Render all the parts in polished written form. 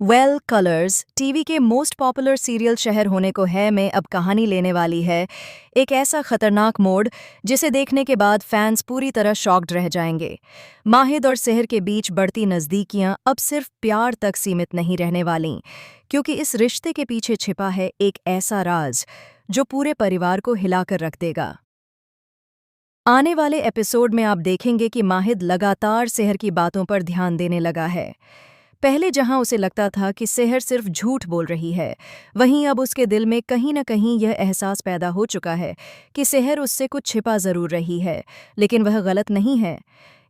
Colors TV के most popular serial शहर होने को है में अब कहानी लेने वाली है एक ऐसा खतरनाक मोड़ जिसे देखने के बाद फैंस पूरी तरह शॉक्ड रह जाएंगे। माहिद और सेहर के बीच बढ़ती नज़दीकियां अब सिर्फ प्यार तक सीमित नहीं रहने वालीं, क्योंकि इस रिश्ते के पीछे छिपा है एक ऐसा राज जो पूरे परिवार को हिलाकर रख देगा। आने वाले एपिसोड में आप देखेंगे कि माहिद लगातार सेहर की बातों पर ध्यान देने लगा है। पहले जहां उसे लगता था कि सेहर सिर्फ झूठ बोल रही है, वहीं अब उसके दिल में कहीं न कहीं यह एहसास पैदा हो चुका है कि सेहर उससे कुछ छिपा जरूर रही है, लेकिन वह गलत नहीं है।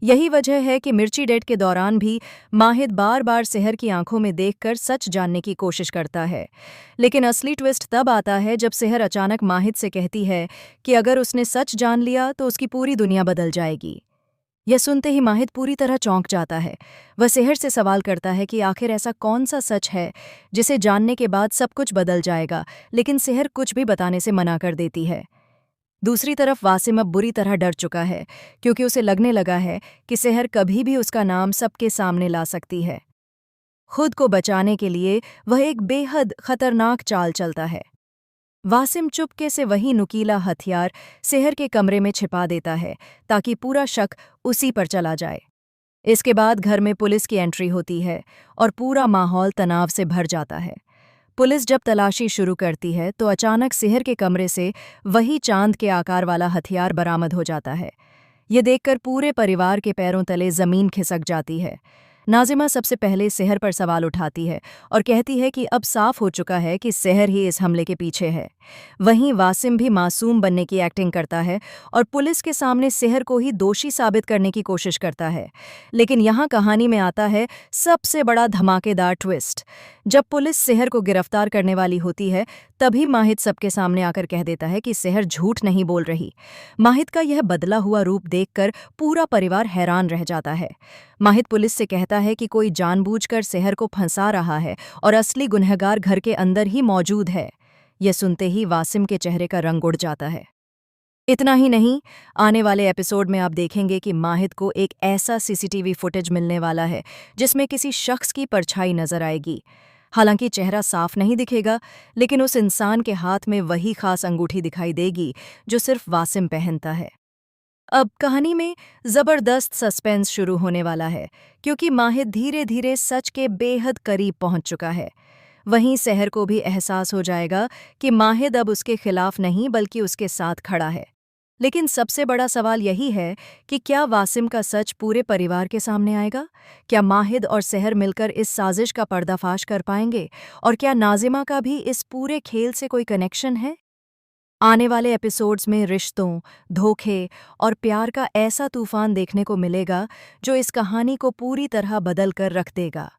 यही वजह है कि मिर्ची डेट के दौरान भी माहिद बार बार सेहर की आंखों में देखकर सच जानने की कोशिश करता है। लेकिन असली ट्विस्ट तब आता है जब सेहर अचानक माहिद से कहती है कि अगर उसने सच जान लिया तो उसकी पूरी दुनिया बदल जाएगी। यह सुनते ही माहिद पूरी तरह चौंक जाता है। वह सेहर से सवाल करता है कि आखिर ऐसा कौन सा सच है जिसे जानने के बाद सब कुछ बदल जाएगा, लेकिन सेहर कुछ भी बताने से मना कर देती है। दूसरी तरफ वासिम अब बुरी तरह डर चुका है, क्योंकि उसे लगने लगा है कि सेहर कभी भी उसका नाम सबके सामने ला सकती है। खुद को बचाने के लिए वह एक बेहद खतरनाक चाल चलता है। वासिम चुपके से वही नुकीला हथियार सेहर के कमरे में छिपा देता है, ताकि पूरा शक उसी पर चला जाए। इसके बाद घर में पुलिस की एंट्री होती है और पूरा माहौल तनाव से भर जाता है। पुलिस जब तलाशी शुरू करती है तो अचानक सेहर के कमरे से वही चांद के आकार वाला हथियार बरामद हो जाता है। ये देखकर पूरे परिवार के पैरों तले जमीन खिसक जाती है। नाजिमा सबसे पहले सेहर पर सवाल उठाती है और कहती है कि अब साफ हो चुका है कि सेहर ही इस हमले के पीछे है। वहीं वासिम भी मासूम बनने की एक्टिंग करता है और पुलिस के सामने सेहर को ही दोषी साबित करने की कोशिश करता है। लेकिन यहाँ कहानी में आता है सबसे बड़ा धमाकेदार ट्विस्ट। जब पुलिस सेहर को गिरफ्तार करने वाली होती है, तभी माहिद सबके सामने आकर कह देता है कि सेहर झूठ नहीं बोल रही। माहिद का यह बदला हुआ रूप देखकर पूरा परिवार हैरान रह जाता है। माहिद पुलिस से कहता है कि कोई जानबूझकर सेहर को फंसा रहा है और असली गुनहगार घर के अंदर ही मौजूद है। यह सुनते ही वासिम के चेहरे का रंग उड़ जाता है। इतना ही नहीं, आने वाले एपिसोड में आप देखेंगे कि माहिद को एक ऐसा सीसीटीवी फुटेज मिलने वाला है जिसमें किसी शख्स की परछाई नजर आएगी। हालांकि चेहरा साफ नहीं दिखेगा, लेकिन उस इंसान के हाथ में वही खास अंगूठी दिखाई देगी जो सिर्फ वासिम पहनता है। अब कहानी में जबरदस्त सस्पेंस शुरू होने वाला है, क्योंकि माहिद धीरे धीरे सच के बेहद करीब पहुंच चुका है। वहीं सेहर को भी एहसास हो जाएगा कि माहिद अब उसके खिलाफ नहीं बल्कि उसके साथ खड़ा है। लेकिन सबसे बड़ा सवाल यही है कि क्या वासिम का सच पूरे परिवार के सामने आएगा? क्या माहिद और सेहर मिलकर इस साजिश का पर्दाफाश कर पाएंगे? और क्या नाजिमा का भी इस पूरे खेल से कोई कनेक्शन है? आने वाले एपिसोड्स में रिश्तों, धोखे और प्यार का ऐसा तूफान देखने को मिलेगा जो इस कहानी को पूरी तरह बदल कर रख देगा।